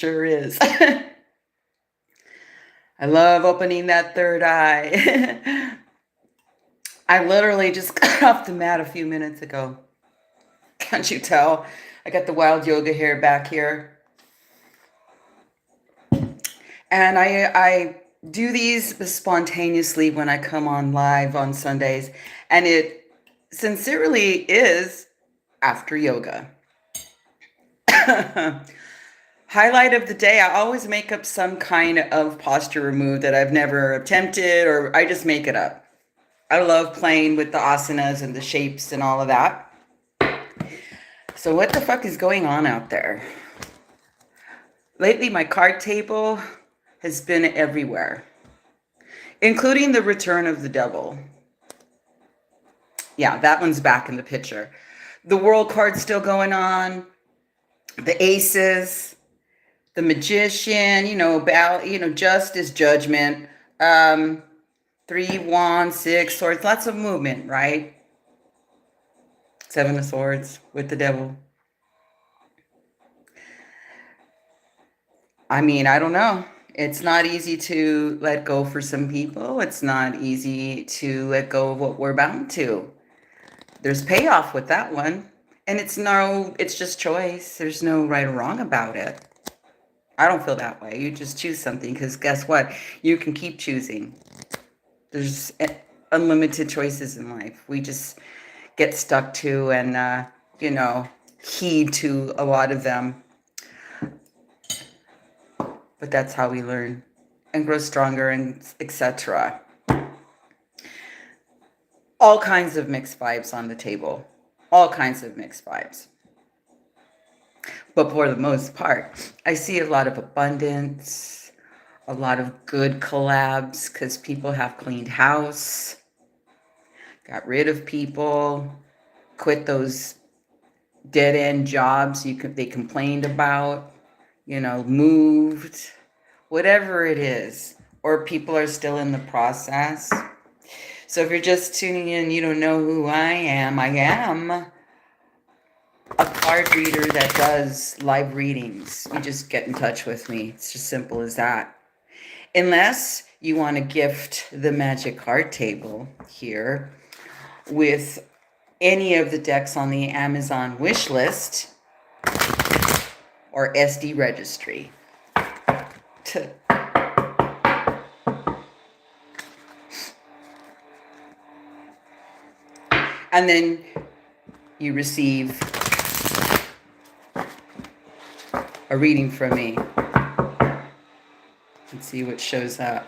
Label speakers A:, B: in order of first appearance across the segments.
A: Sure is. I love opening that third eye. I literally just got off the mat a few minutes ago. Can't you tell? I got the wild yoga hair back here. And I do these spontaneously when I come on live on Sundays. And it sincerely is after yoga. Highlight of the day, I always make up some kind of posture move that I've never attempted, or I just make it up. I love playing with the asanas and the shapes and all of that. So what the fuck is going on out there? Lately, my card table has been everywhere, including the return of the devil. Yeah, that one's back in the picture. The world card's still going on. The aces, the magician, justice, judgment, 3 wands, 6 swords, lots of movement, right? 7 of swords with the devil. I mean, I don't know. It's not easy to let go for some people. It's not easy to let go of what we're bound to. There's payoff with that one. And it's just choice. There's no right or wrong about it. I don't feel that way. You just choose something, because guess what? You can keep choosing. There's unlimited choices in life. We just get stuck to and, heed to a lot of them. But that's how we learn and grow stronger, and etc. All kinds of mixed vibes on the table. All kinds of mixed vibes. But for the most part, I see a lot of abundance, a lot of good collabs, because people have cleaned house, got rid of people, quit those dead-end jobs they complained about, moved, whatever it is, or people are still in the process. So if you're just tuning in, you don't know who I am. I am a card reader that does live readings. You just get in touch with me. It's just simple as that. Unless you want to gift the magic card table here with any of the decks on the Amazon Wishlist or ESTY Registry. And then you receive a reading from me. Let's see what shows up.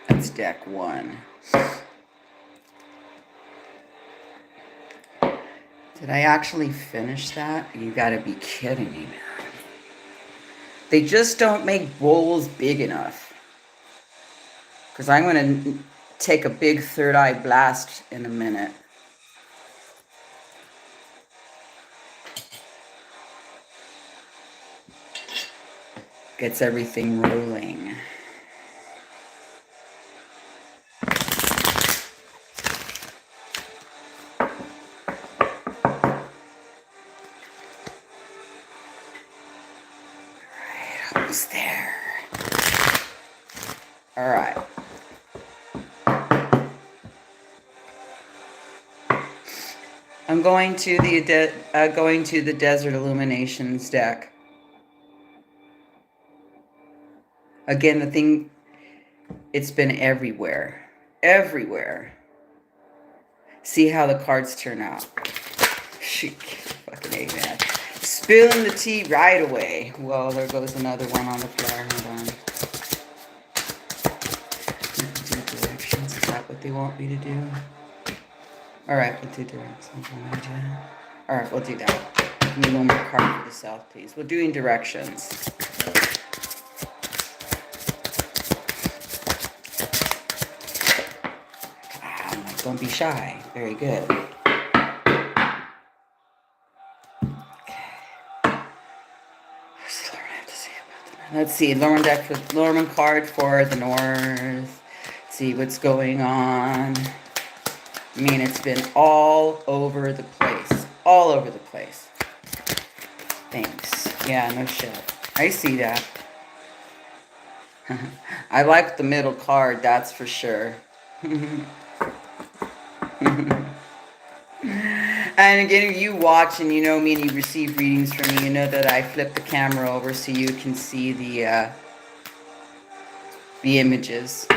A: That's deck 1. Did I actually finish that? You gotta be kidding me, man. They just don't make bowls big enough. Because I'm going to take a big third eye blast in a minute. Gets everything rolling. Almost there. All right. I'm going to the Desert Illuminations deck. Again, the thing, it's been everywhere. Everywhere. See how the cards turn out. Shoot, fucking A, man. Spilling the tea right away. Well, there goes another one on the floor. Hold on. Do directions. Is that what they want me to do? Alright, we'll do directions. Alright, we'll do that. Give me one more card for the south, please. We're doing directions. Don't be shy. Very good. Let's see, Lorman card for the north. see what's going on. I mean, it's been all over the place. All over the place. Thanks. Yeah, no shit. I see that. I like the middle card, that's for sure. And again, if you watch and you know me and you receive readings from me, you know that I flip the camera over so you can see the images.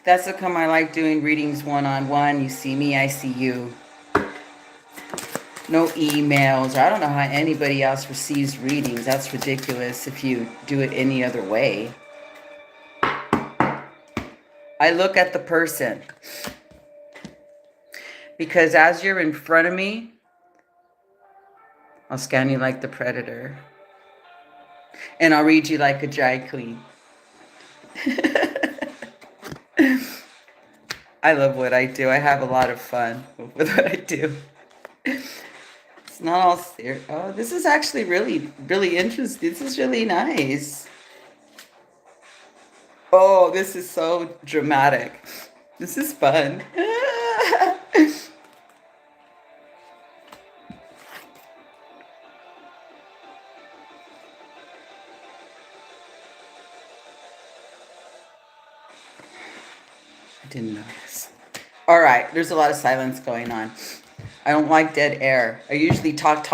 A: That's how come I like doing readings one-on-one. You see me, I see you. No emails. I don't know how anybody else receives readings. That's ridiculous if you do it any other way. I look at the person. Because as you're in front of me, I'll scan you like the predator. And I'll read you like a drag queen. I love what I do. I have a lot of fun with what I do. It's not all serious. Oh, this is actually really, really interesting. This is really nice. Oh, this is so dramatic. This is fun. I didn't notice. All right, there's a lot of silence going on. I don't like dead air. I usually talk.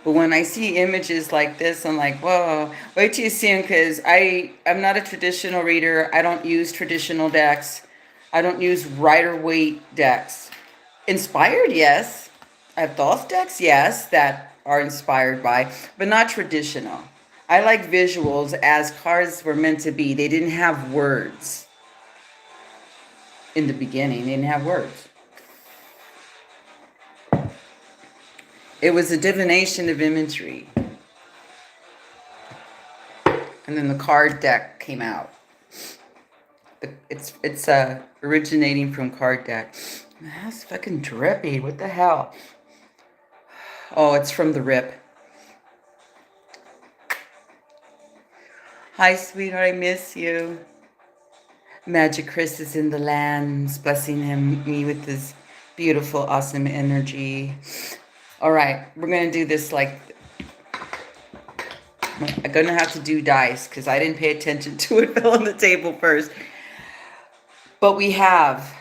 A: But when I see images like this, I'm like, whoa, wait till you see them, because I'm not a traditional reader. I don't use traditional decks. I don't use Rider-Waite decks. Inspired, yes. I have those decks, yes, that are inspired by, but not traditional. I like visuals as cards were meant to be. They didn't have words. In the beginning, they didn't have words. It was a divination of imagery. And then the card deck came out. It's originating from card deck. That's fucking drippy. What the hell? Oh, it's from the rip. Hi, sweetheart. I miss you. Magic Chris is in the lands, blessing me with this beautiful, awesome energy. All right, we're going to do this like... I'm going to have to do dice because I didn't pay attention to it. Fell on the table first. But we have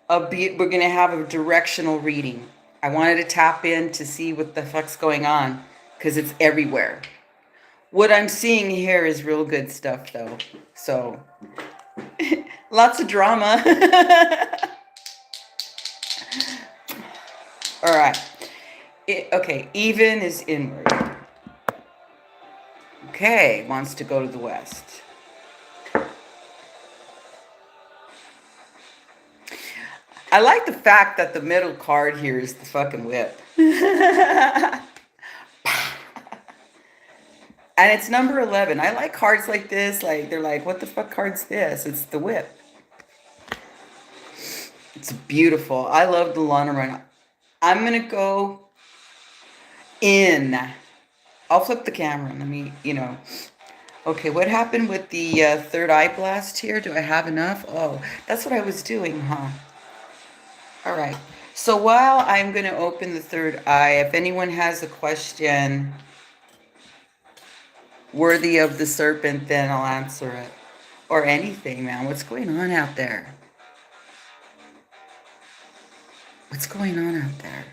A: we're going to have a directional reading. I wanted to tap in to see what the fuck's going on because it's everywhere. What I'm seeing here is real good stuff though. So lots of drama. All right. Okay, even is inward. Okay, wants to go to the west. I like the fact that the middle card here is the fucking whip. And it's number 11. I like cards like this. Like, they're like, what the fuck card's this? It's the whip. It's beautiful. I love the Lana Run. I'm going to go in. I'll flip the camera. Let me, Okay, what happened with the third eye blast here? Do I have enough? Oh, that's what I was doing, huh? All right. So while I'm going to open the third eye, if anyone has a question worthy of the serpent, then I'll answer it. Or anything, man. What's going on out there? What's going on out there?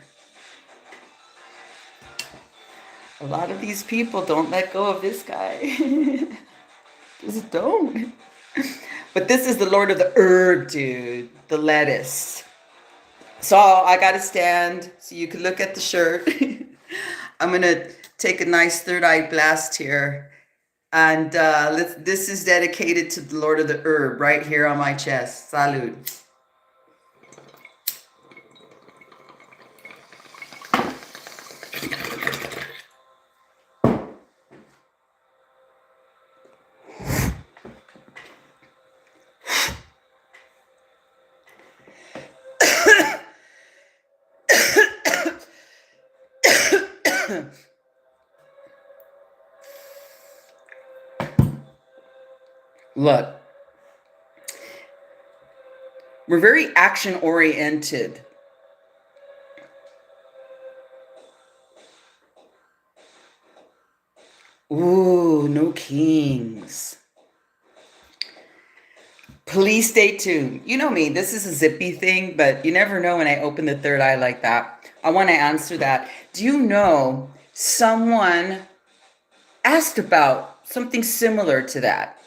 A: A lot of these people don't let go of this guy. Just don't. But this is the Lord of the Herb, dude. The lettuce. So I got to stand so you can look at the shirt. I'm going to take a nice third eye blast here. And this is dedicated to the Lord of the Herb right here on my chest. Salud. Look, We're very action oriented. Ooh, no kings. Please stay tuned. You know me, this is a zippy thing, but you never know when I open the third eye like that. I want to answer that. Do you know someone asked about something similar to that?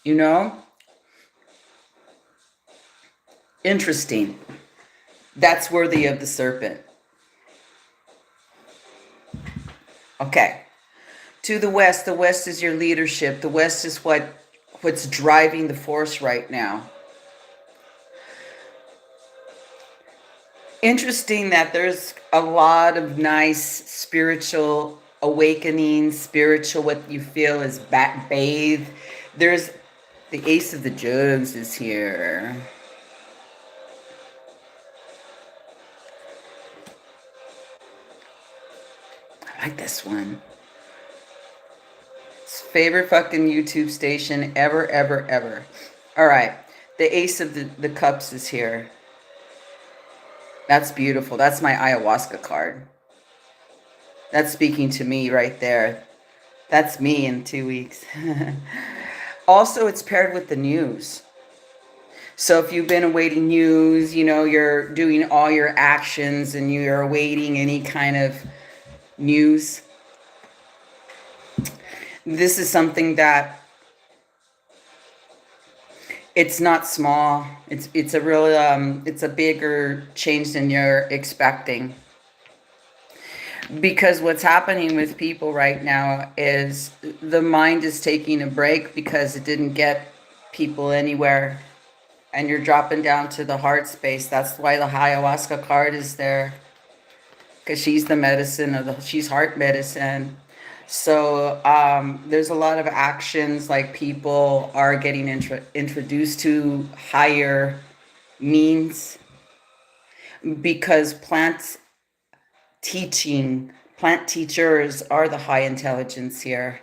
A: You know? Interesting. That's worthy of the serpent. Okay. To the west is your leadership. The west is what's driving the force right now. Interesting that there's a lot of nice spiritual awakenings, spiritual what you feel is bathe. There's the Ace of the Jugs is here. I like this one. It's favorite fucking YouTube station ever, ever, ever. All right. The Ace of the Cups is here. That's beautiful. That's my ayahuasca card. That's speaking to me right there. That's me in 2 weeks. Also, it's paired with the news. So if you've been awaiting news, you know, you're doing all your actions and you're awaiting any kind of news. This is something that it's not small. It's a real it's a bigger change than you're expecting. Because what's happening with people right now is the mind is taking a break because it didn't get people anywhere. And you're dropping down to the heart space. That's why the ayahuasca card is there. Because she's the medicine she's heart medicine. So there's a lot of actions, like people are getting introduced to higher means because plant teachers are the high intelligence here.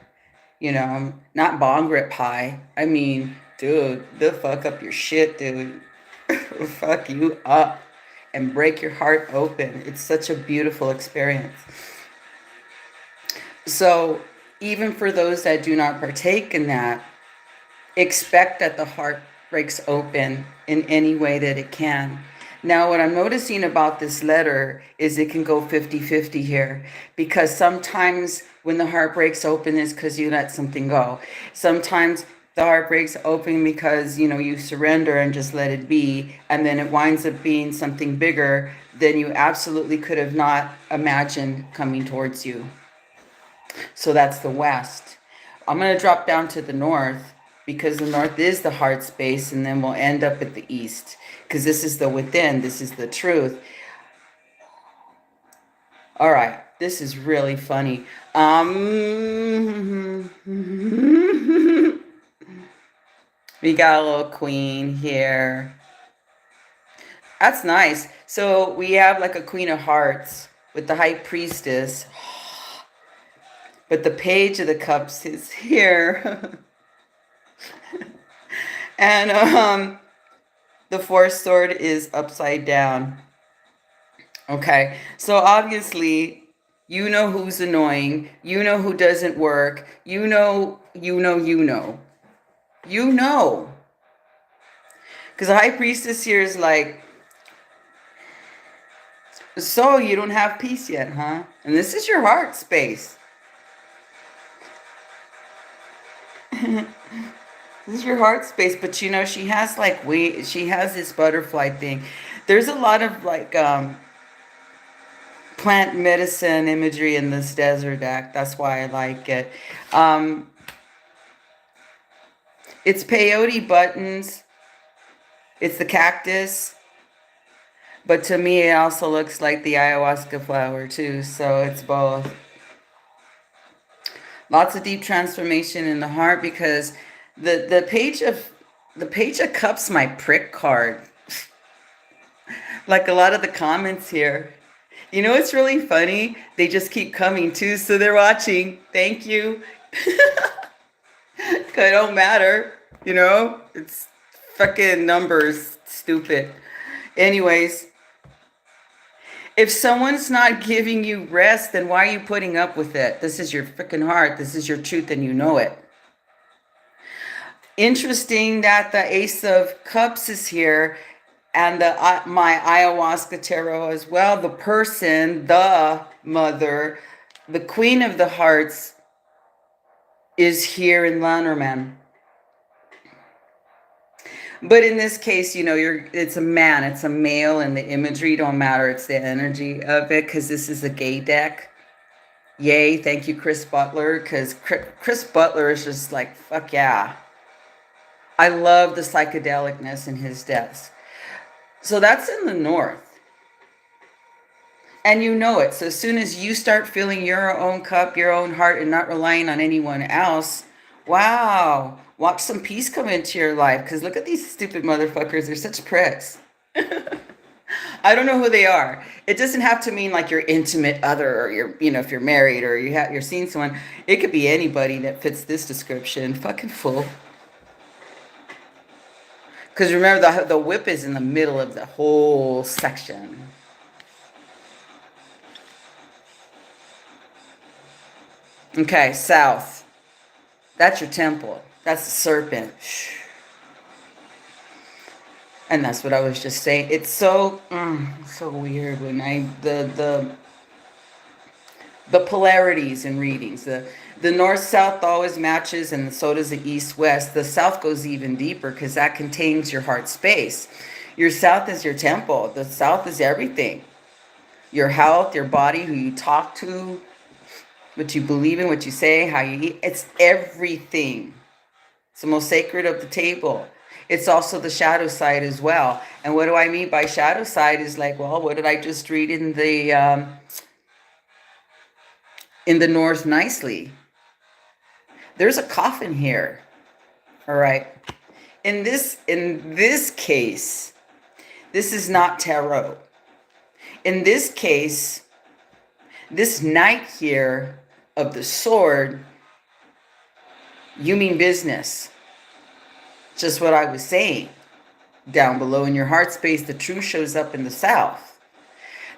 A: You know, not bong rip high. I mean, dude, they'll fuck up your shit, dude. Fuck you up and break your heart open. It's such a beautiful experience. So even for those that do not partake in that, expect that the heart breaks open in any way that it can. Now, what I'm noticing about this letter is it can go 50-50 here, because sometimes when the heart breaks open is because you let something go. Sometimes the heart breaks open because, you know, you surrender and just let it be, and then it winds up being something bigger than you absolutely could have not imagined coming towards you. So that's the west. I'm going to drop down to the north because the north is the heart space, and then we'll end up at the east because this is the within. This is the truth. All right. This is really funny. We got a little queen here. That's nice. So we have like a queen of hearts with the high priestess. But the page of the cups is here. And the fourth sword is upside down. Okay, so obviously, you know who's annoying. You know who doesn't work. You know. Because the high priestess here is like, so you don't have peace yet, huh? And this is your heart space. This is your heart space, but you know, she has like she has this butterfly thing. There's a lot of like plant medicine imagery in this desert deck. That's why I like it. It's peyote buttons. It's the cactus. But to me, it also looks like the ayahuasca flower too. So it's both. Lots of deep transformation in the heart, because the page of cups, my prick card. Like a lot of the comments here. You know, it's really funny. They just keep coming too. So they're watching. Thank you. It don't matter. You know, it's fucking numbers, stupid. Anyways, if someone's not giving you rest, then why are you putting up with it? This is your freaking heart. This is your truth, and you know it. Interesting that the Ace of Cups is here, and the my ayahuasca tarot as well. The person, the mother, the Queen of the Hearts is here in Lenormand. But in this case, you know, it's a man, it's a male, and the imagery don't matter. It's the energy of it, because this is a gay deck. Yay, thank you, Chris Butler, because Chris Butler is just like, fuck yeah. I love the psychedelicness in his deaths. So that's in the north. And you know it. So as soon as you start filling your own cup, your own heart, and not relying on anyone else, wow, watch some peace come into your life. Because look at these stupid motherfuckers. They're such pricks. I don't know who they are. It doesn't have to mean like your intimate other, or your, you know, if you're married or you're seeing someone. It could be anybody that fits this description. Fucking fool. Because remember, the whip is in the middle of the whole section. Okay, south. That's your temple. That's the serpent. And that's what I was just saying. It's so so weird when the polarities in readings. The north-south always matches, and so does the east-west. The south goes even deeper because that contains your heart space. Your south is your temple. The south is everything. Your health, your body, who you talk to, what you believe in, what you say, how you eat. It's everything. It's the most sacred of the table. It's also the shadow side as well. And what do I mean by shadow side is like, well, what did I just read in the north nicely? There's a coffin here. All right. In this case, this is not tarot. In this case, this knight here of the sword, you mean business. Just what I was saying. Down below in your heart space, the truth shows up in the south.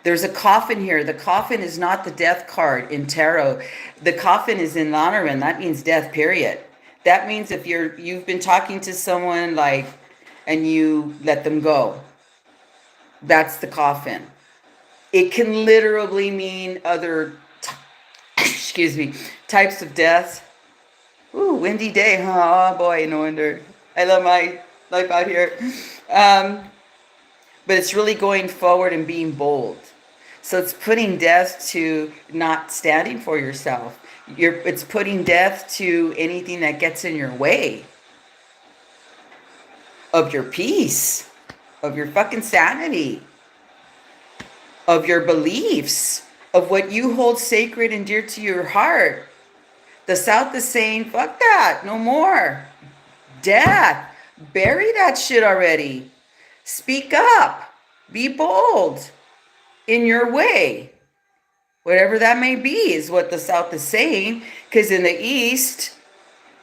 A: There's a coffin here. The coffin is not the death card in tarot. The coffin is in Lenormand. That means death, period. That means if you've been talking to someone like, and you let them go, that's the coffin. It can literally mean other, excuse me, types of death. Ooh, windy day, huh? Oh boy, no wonder. I love my life out here. But it's really going forward and being bold. So it's putting death to not standing for yourself. It's putting death to anything that gets in your way of your peace, of your fucking sanity, of your beliefs, of what you hold sacred and dear to your heart. The South is saying, fuck that, no more. Death, bury that shit already. Speak up, be bold in your way. Whatever that may be is what the South is saying. Because in the East,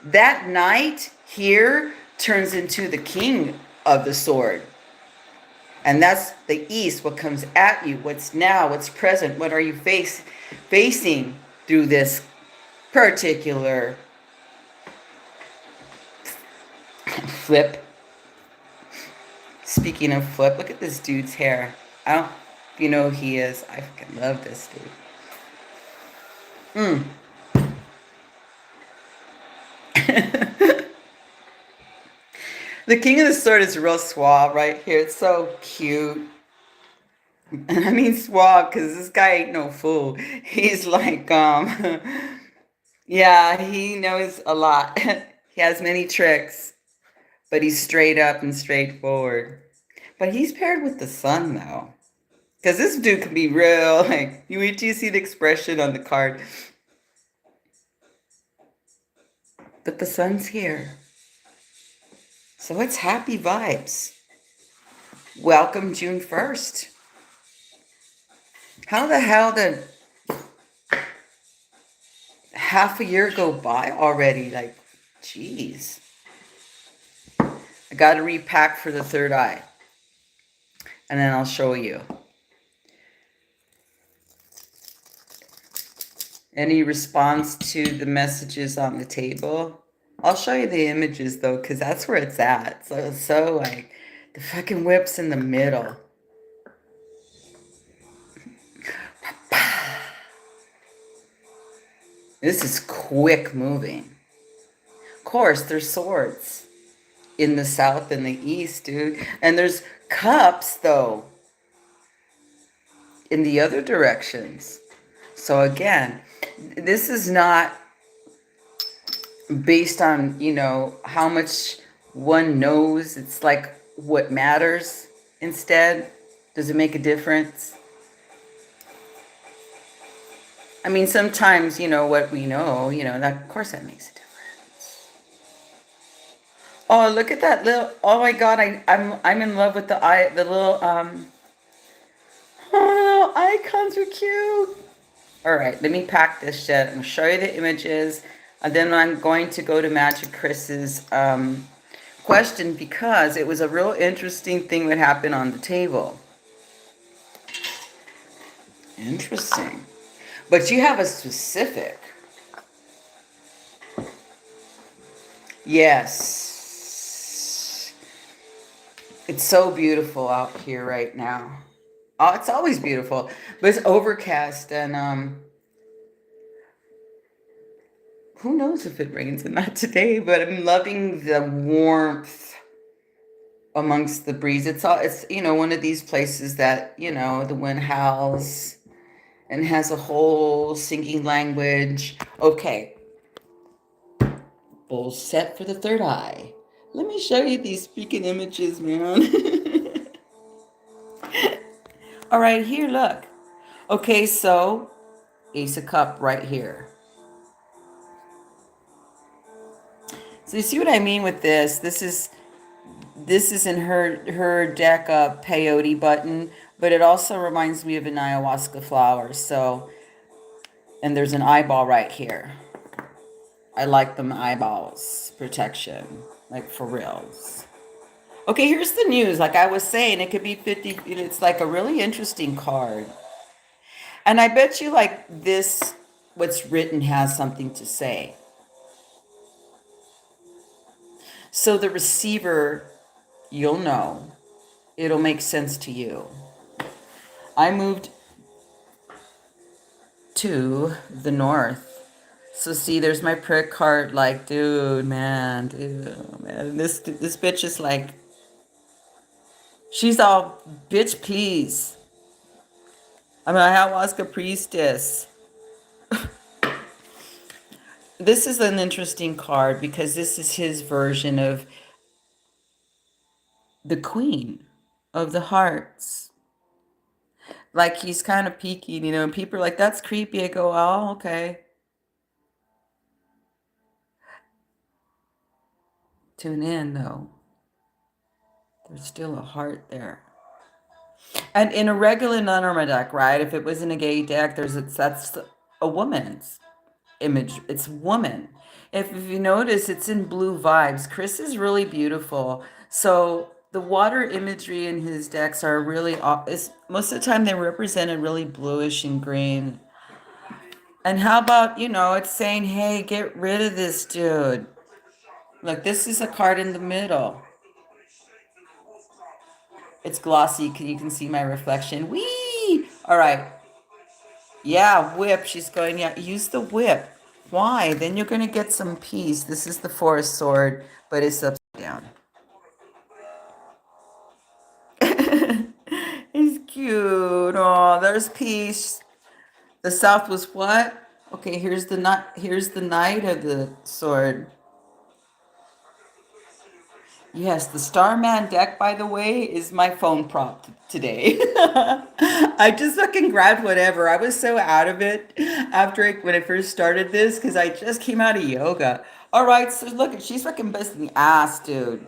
A: that knight here turns into the king of the sword. And that's the East, what comes at you, what's now, what's present, what are you facing through this particular flip. Speaking of flip, look at this dude's hair. I don't know if you know who he is. I fucking love this dude. The King of the Sword is real suave right here. It's so cute. And I mean suave because this guy ain't no fool. He's like, yeah, he knows a lot. He has many tricks, but he's straight up and straightforward. But he's paired with the sun, though. Because this dude can be real, like, you wait till you see the expression on the card. But the sun's here. So it's happy vibes. Welcome June 1st. How the hell did half a year go by already? Like, jeez. got to repack for the third eye. And then I'll show you. Any response to the messages on the table? I'll show you the images though, because that's where it's at. So like the fucking whip's in the middle. This is quick moving. Of course, there's swords in the south and the east, dude. And there's cups though in the other directions. So again, this is not based on, you know, how much one knows. It's like what matters instead. Does it make a difference? I mean, sometimes, you know, what we know, you know, that, of course that makes a difference. Oh, look at that little, oh my God, I'm in love with the little, oh, icons are cute. All right, let me pack this shit. I'm gonna show you the images, and then I'm going to go to Magic Chris's question, because it was a real interesting thing that happened on the table. Interesting. But you have a specific. Yes. It's so beautiful out here right now. Oh, it's always beautiful, but it's overcast, and who knows if it rains or not today, but I'm loving the warmth amongst the breeze. It's, you know, one of these places that, you know, the wind howls and has a whole singing language. Okay. Bull set for the third eye. Let me show you these freaking images, man. All right, here, look. Okay, so Ace of Cup right here. So you see what I mean with this? This is in her deck peyote button, but it also reminds me of an ayahuasca flower. So, and there's an eyeball right here. I like them eyeballs protection, like for reals. Okay, here's the news. Like I was saying, it could be 50. It's like a really interesting card. And I bet you like this, what's written has something to say. So the receiver, you'll know. It'll make sense to you. I moved to the north. So see, there's my prick card. Like, dude, man. This bitch is like, she's all, bitch, please. I'm an ayahuasca priestess. This is an interesting card because this is his version of the Queen of the Hearts. Like he's kind of peeking, you know, and people are like, that's creepy. I go, oh, okay. Tune in though. There's still a heart there. And in a regular non-normal deck, right? If it was in a gay deck, that's a woman's image. It's woman. If you notice, it's in blue vibes. Chris is really beautiful. So the water imagery in his decks are really, most of the time they represent a really bluish and green. And how about, you know, it's saying, hey, get rid of this dude. Look, this is a card in the middle. It's glossy. You can see my reflection. Whee! All right. Yeah, whip. She's going, yeah, use the whip. Why? Then you're going to get some peace. This is the forest sword, but it's upside down. It's cute. Oh, there's peace. The south was what? Okay, here's the knight of the sword. Yes, the Starman deck, by the way, is my phone prop today. I just fucking grabbed whatever. I was so out of it when I first started this because I just came out of yoga. All right, so look, she's fucking busting ass, dude.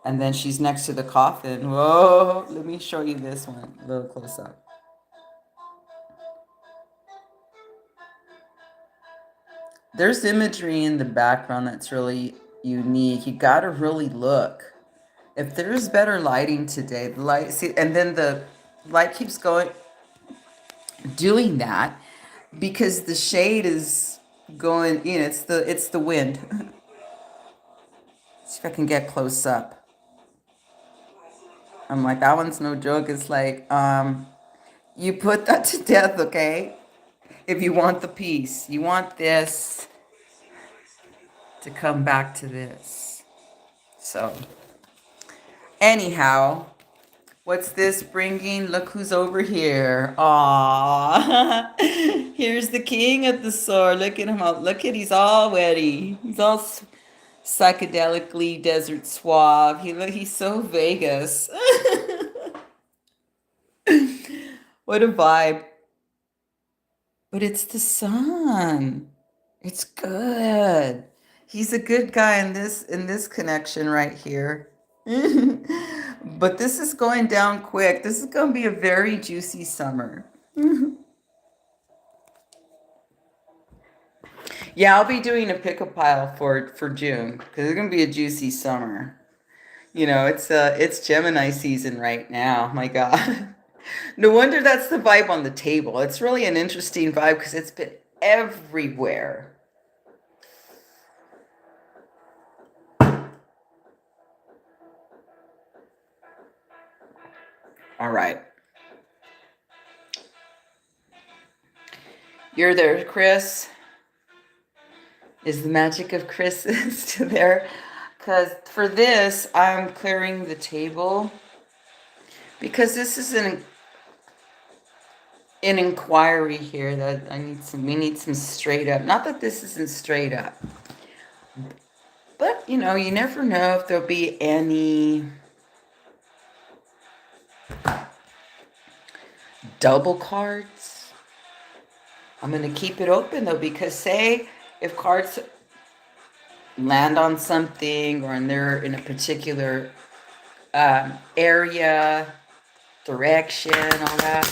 A: And then she's next to the coffin. Whoa, let me show you this one a little close up. There's imagery in the background that's really unique. You got to really look. If there's better lighting today, the light, see, and then the light keeps going, doing that because the shade is going, it's the wind. See if I can get close up. I'm like, that one's no joke. It's like, you put that to death, okay? If you want the peace, you want this to come back to this. So, anyhow, what's this bringing? Look who's over here. Aww. Here's the king of the sword. Look at him. Look at, he's all wetty. He's all psychedelically desert suave. He's so Vegas. What a vibe. But it's the sun. It's good. He's a good guy in this connection right here. But this is going down quick. This is going to be a very juicy summer. Yeah, I'll be doing a pick-a pile for June because it's going to be a juicy summer. You know, it's Gemini season right now. My God. No wonder that's the vibe on the table. It's really an interesting vibe because it's been everywhere. All right. You're there, Chris. Is the magic of Chris still there? Because for this, I'm clearing the table because this is an inquiry here that we need some straight up. Not that this isn't straight up, but you know, you never know if there'll be any double cards. I'm going to keep it open though, because say if cards land on something or they're in a particular area, direction, all that.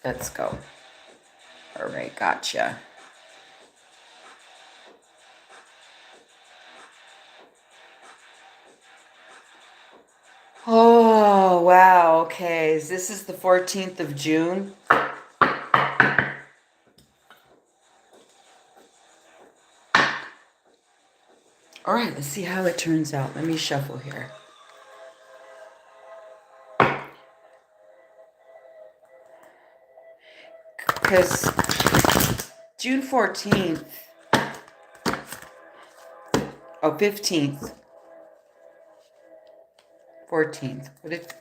A: Let's go. All right, gotcha. Oh, wow. Okay, this is the 14th of June. All right, let's see how it turns out. Let me shuffle here. Because June 14th, 15th, 14th. What did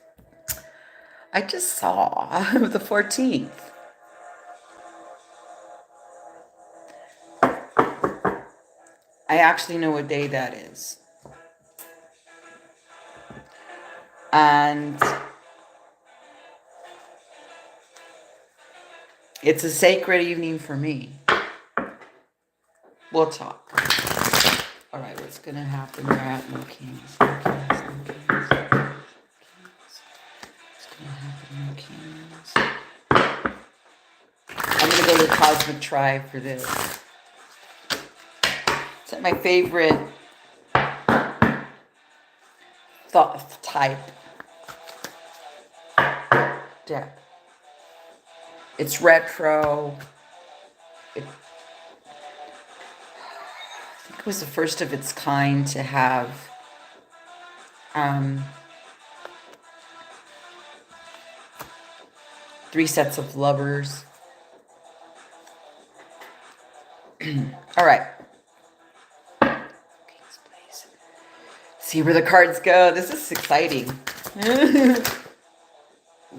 A: I just saw the 14th? I actually know what day that is. And it's a sacred evening for me. We'll talk. All right, what's going to happen? We're at no kings. No kings, no kings. What's going to happen? No kings. I'm going to go to the Cosmic Tribe for this. It's my favorite thought type deck. It's retro. I think it was the first of its kind to have three sets of lovers. All right. See where the cards go. This is exciting.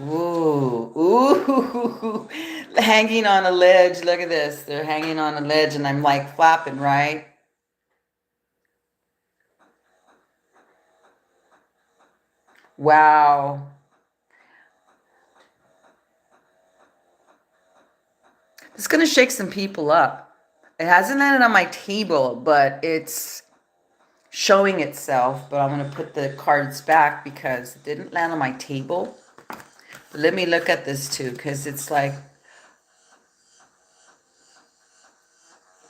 A: Ooh, ooh, hanging on a ledge. Look at this. They're hanging on a ledge and I'm like flapping, right? Wow. It's going to shake some people up. It hasn't landed on my table, but it's showing itself. But I'm going to put the cards back because it didn't land on my table. But let me look at this too, because it's like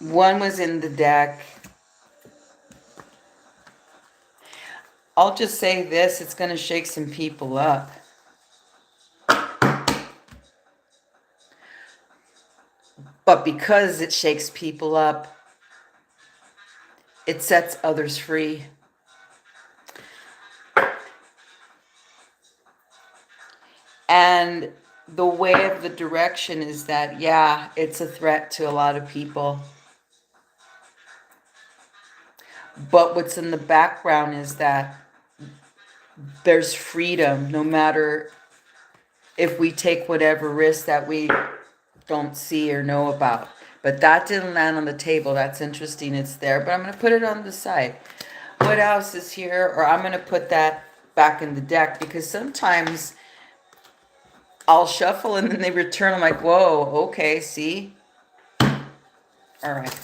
A: one was in the deck I'll just say this, it's going to shake some people up. But because it shakes people up, it sets others free. And the way of the direction is that, yeah, it's a threat to a lot of people. But what's in the background is that there's freedom, no matter if we take whatever risk that we don't see or know about. But that didn't land on the table. That's interesting. It's there, but I'm going to put it on the side. What else is here? Or I'm going to put that back in the deck, because sometimes I'll shuffle and then they return. I'm like, whoa, okay, see? All right.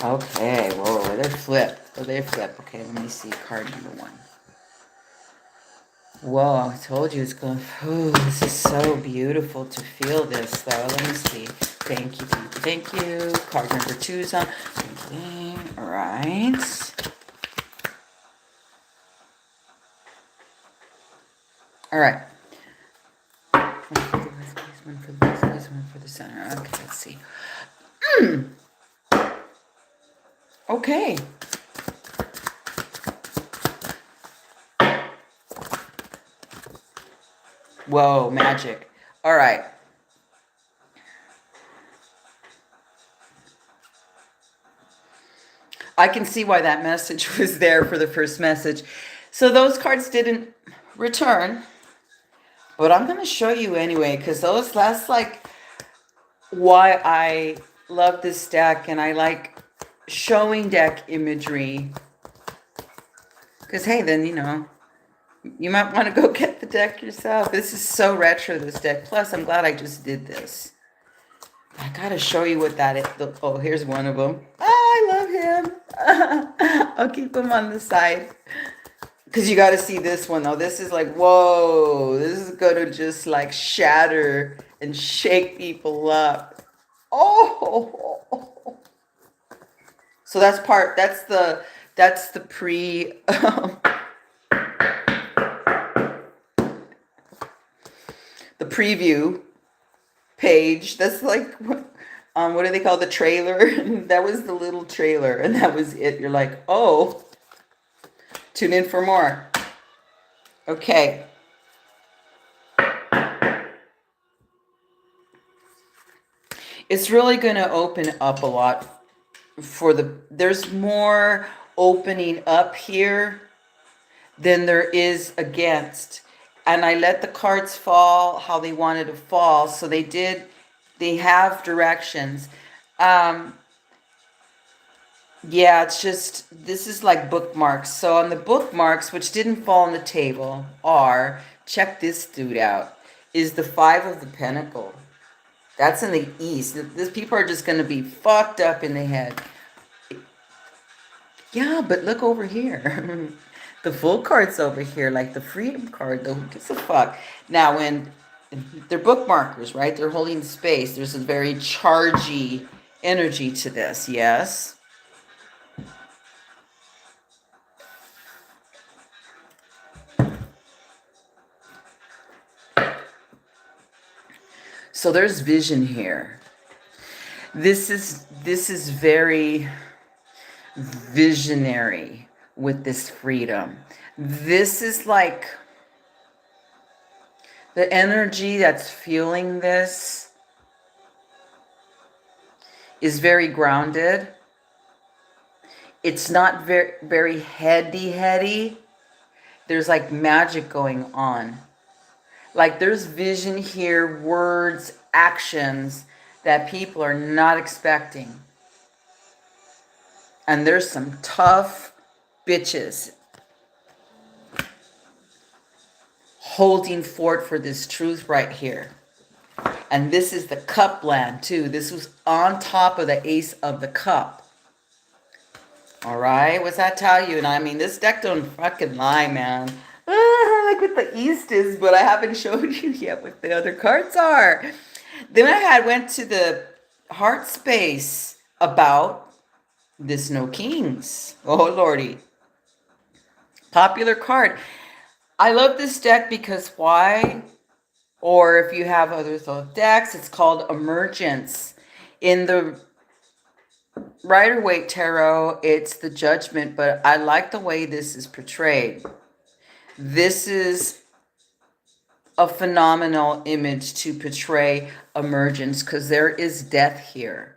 A: Okay, whoa, they flip. Oh, they flip. Okay, let me see card number 1. Whoa, I told you it's going. Ooh, this is so beautiful to feel this, though. Let me see. Thank you, thank you, thank you. Card number 2's on. Okay, all right. All right. One for the base, one for the center. Okay, let's see. Okay. Whoa, magic. All right. I can see why that message was there for the first message. So those cards didn't return, but I'm going to show you anyway, because that's like why I love this deck, and I like showing deck imagery. Because, hey, then, you know, you might want to go get the deck yourself. This is so retro, this deck. Plus, I'm glad I just did this. I gotta show you what that is. Oh, here's one of them. Oh, I love him. I'll keep him on the side. Because you got to see this one, though. This is like, whoa. This is going to just like shatter and shake people up. Oh. So that's the pre... the preview page. That's like, what do they call the trailer? That was the little trailer, and that was it. You're like, oh, tune in for more. Okay. It's really going to open up a lot for there's more opening up here than there is against. And I let the cards fall how they wanted to fall. So they have directions. Yeah, it's just, this is like bookmarks. So on the bookmarks, which didn't fall on the table, check this dude out, is the 5 of the Pentacle. That's in the East. These people are just going to be fucked up in the head. Yeah, but look over here. The full card's over here, like the freedom card, though. Who gives a fuck? Now, when they're bookmarkers, right? They're holding space. There's a very chargy energy to this, yes? So there's vision here. This is very visionary with this freedom. This is like the energy that's fueling this is very grounded. It's not very heady. There's like magic going on. Like there's vision here, words, actions that people are not expecting. And there's some tough bitches holding fort for this truth right here. And this is the cup land too. This was on top of the Ace of the Cup. All right, what's that tell you? And I mean, this deck don't fucking lie, man. Like what the East is, but I haven't showed you yet what the other cards are. Then I went to the heart space about This no kings. Oh, Lordy. Popular card. I love this deck because why? Or if you have other decks, it's called Emergence. In the Rider-Waite Tarot, it's the Judgment, but I like the way this is portrayed. This is a phenomenal image to portray emergence because there is death here.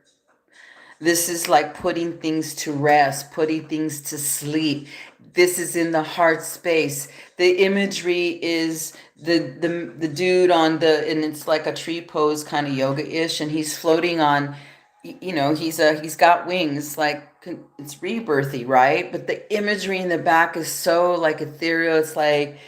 A: This is like putting things to rest, putting things to sleep. This is in the heart space. The imagery is the dude on the, and it's like a tree pose kind of yoga-ish, and he's floating on, you know, he's got wings, like it's rebirthy, right? But the imagery in the back is so like ethereal. It's like,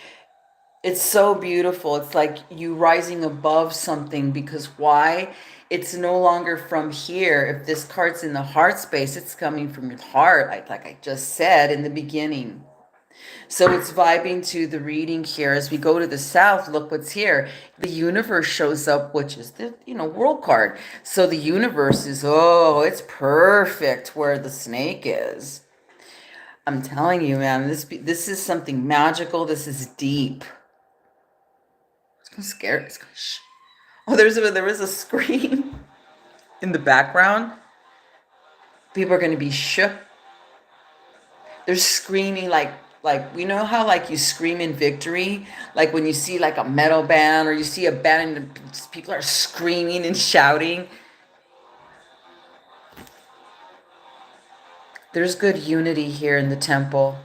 A: it's so beautiful. It's like you rising above something, because why? It's no longer from here. If this card's in the heart space, it's coming from your heart, like I just said in the beginning. So it's vibing to the reading here. As we go to the south, look what's here. The universe shows up, which is the, you know, world card. So the universe is, oh, it's perfect where the snake is. I'm telling you, man, this is something magical. This is deep. It's gonna scare. It's gonna oh, there was a scream in the background. People are gonna be shook. They're screaming like we know how like you scream in victory, like when you see like a metal band or you see a band and people are screaming and shouting. There's good unity here in the temple.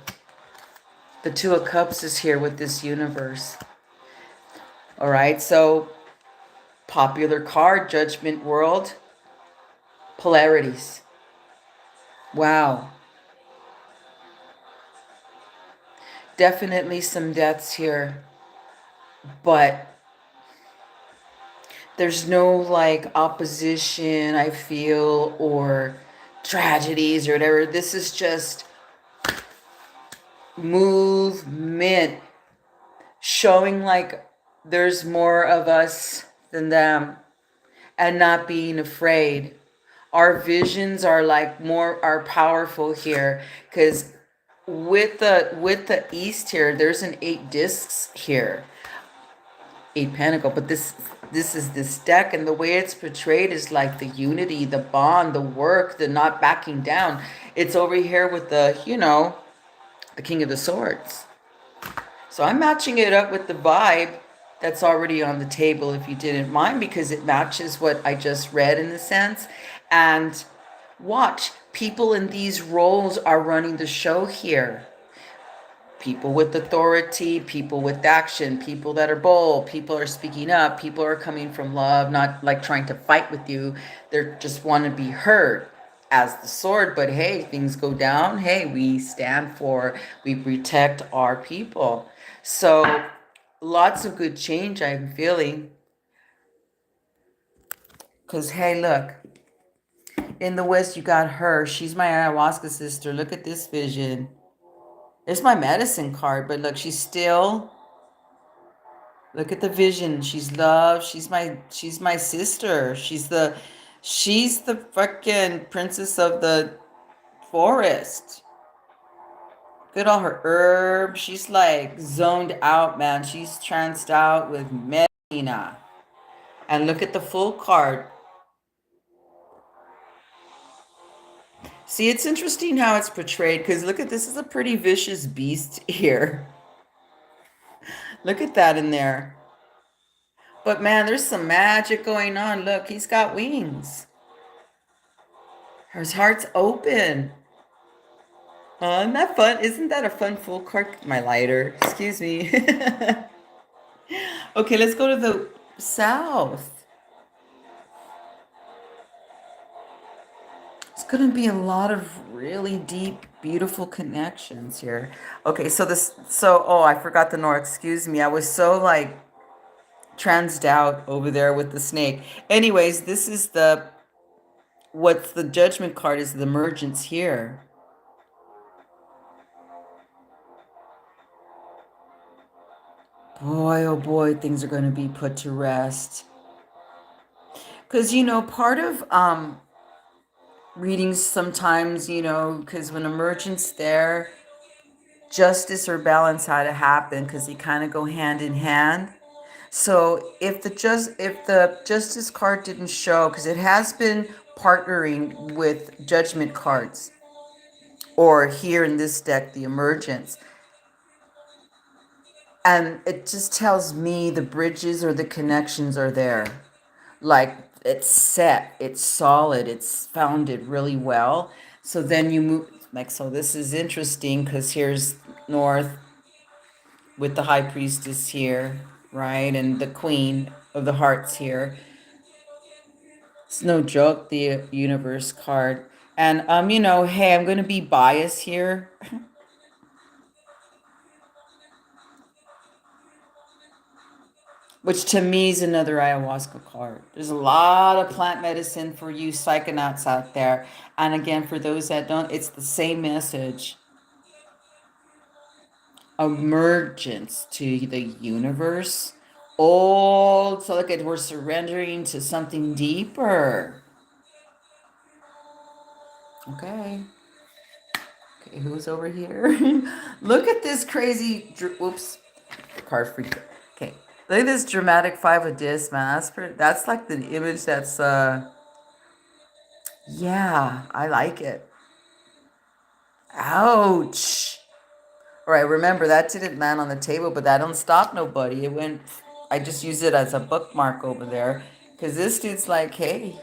A: The Two of Cups is here with this universe. All right, so popular card, Judgment World, polarities. Wow. Definitely some deaths here, but there's no like opposition, I feel, or tragedies or whatever. This is just movement, showing like there's more of us than them, and not being afraid. Our visions are like are powerful here, because with the east here, there's an 8 discs here, 8 pentacle, but this is this deck, and the way it's portrayed is like the unity, the bond, the work, the not backing down. It's over here with the, you know, the King of the Swords. So I'm matching it up with the vibe that's already on the table, if you didn't mind, because it matches what I just read in the sense. And watch, people in these roles are running the show here. People with authority, people with action, people that are bold, people are speaking up, people are coming from love, not like trying to fight with you. They're just want to be heard as the sword. But hey, things go down. Hey, we stand for, we protect our people. So lots of good change I'm feeling. Because hey, look, in the West, you got her. She's my ayahuasca sister. Look at this vision. It's my medicine card, but look, she's still, look at the vision. She's love. She's my sister. She's the fucking princess of the forest. Look at all her herbs. She's like zoned out, man. She's tranced out with Medina. And look at the full card. See, it's interesting how it's portrayed, because look at, this is a pretty vicious beast here. Look at that in there. But man, there's some magic going on. Look, he's got wings. His heart's open. Isn't that fun? Isn't that a fun full card? My lighter. Excuse me. Okay, let's go to the south. It's going to be a lot of really deep, beautiful connections here. Okay, oh, I forgot the north. Excuse me. I was so like transed out over there with the snake. Anyways, this is what's the Judgment card is the emergence here. Boy, oh boy, things are going to be put to rest. Because, you know, part of readings sometimes, because when emergence there, justice or balance had to happen because they kind of go hand in hand. So if the justice card didn't show, because it has been partnering with judgment cards, or here in this deck, the emergence, and it just tells me the bridges or the connections are there. Like it's set, it's solid, it's founded really well. So then you move, like, so this is interesting because here's North with the High Priestess here, right? And the Queen of the Hearts here. It's no joke, the Universe card. And, hey, I'm going to be biased here. Which to me is another ayahuasca card. There's a lot of plant medicine for you psychonauts out there. And again, for those that don't, it's the same message. Emergence to the universe. Oh, so look at, we're surrendering to something deeper. Okay. Okay, who's over here? Look at this crazy, whoops, card freak. Okay, look at this dramatic 5 of discs, man. That's like the image that's, yeah, I like it. Ouch. All right, remember, that didn't land on the table, but that don't stop nobody. It went, I just used it as a bookmark over there, because this dude's like, hey,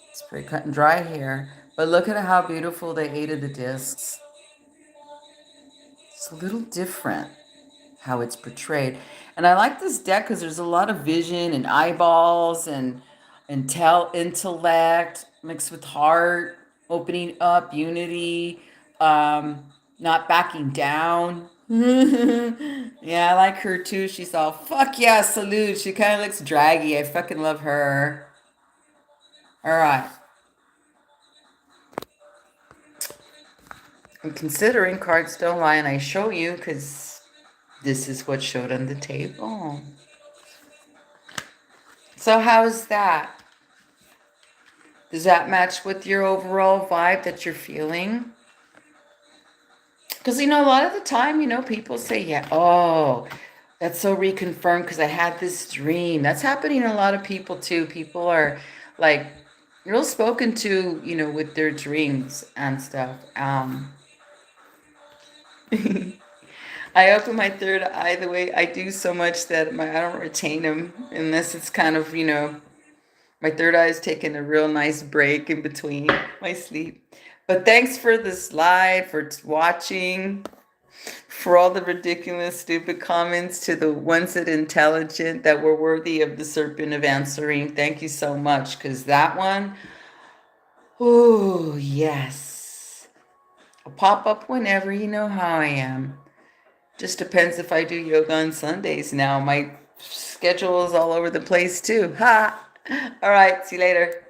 A: it's pretty cut and dry here. But look at how beautiful the 8 of the discs. It's a little different how it's portrayed. And I like this deck because there's a lot of vision and eyeballs and intellect mixed with heart, opening up, unity, not backing down. Yeah, I like her too. She's all, fuck yeah, salute. She kind of looks draggy. I fucking love her. All right. I'm considering cards don't lie, and I show you because this is what showed on the table. So how's that? Does that match with your overall vibe that you're feeling? Because, a lot of the time, people say, yeah, oh, that's so reconfirmed because I had this dream. That's happening to a lot of people too. People are like real spoken to, with their dreams and stuff. I open my third eye the way I do so much that I don't retain them unless it's kind of, my third eye is taking a real nice break in between my sleep. But thanks for this live, for watching, for all the ridiculous, stupid comments, to the ones that intelligent, that were worthy of the serpent of answering. Thank you so much, because that one, oh, yes. I'll pop up whenever, you know how I am. Just depends if I do yoga on Sundays now. My schedule is all over the place too. Ha! All right, see you later.